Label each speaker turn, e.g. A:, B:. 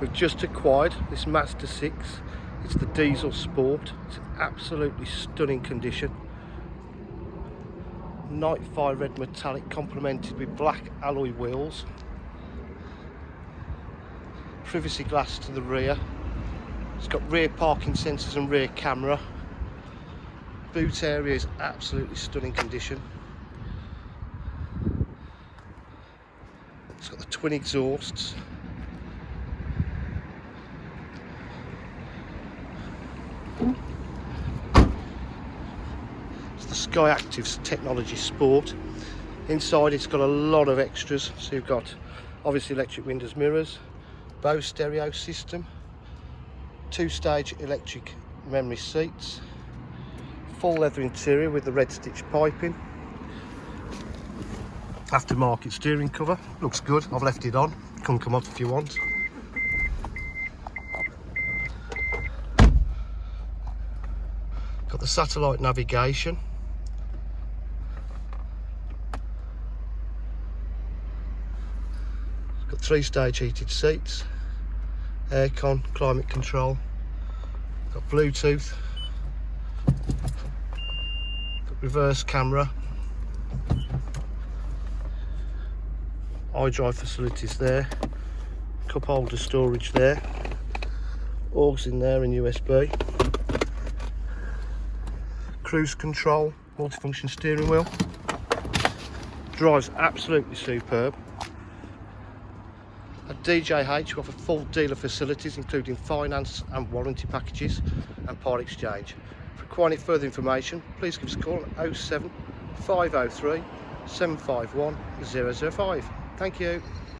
A: We've just acquired this Mazda 6. It's the diesel sport. It's in absolutely stunning condition. Night fire red metallic complemented with black alloy wheels. Privacy glass to the rear. It's got rear parking sensors and rear camera. Boot area is absolutely stunning condition. It's got the twin exhausts. It's the SKYACTIV technology sport. Inside it's got a lot of extras. So you've got obviously electric windows, mirrors, Bose stereo system, 2-stage electric memory seats, full leather interior with the red stitch piping, aftermarket steering cover, looks good. I've left it on, can come off if you want. Got the satellite navigation. It's got 3-stage heated seats, aircon, climate control, got Bluetooth, got reverse camera, iDrive facilities there, cup holder storage there, AUX in there and USB, cruise control, multifunction steering wheel, drives absolutely superb. At DJH we offer full dealer facilities including finance and warranty packages and part exchange. For any further information please give us a call at 07 503 751 005. Thank you.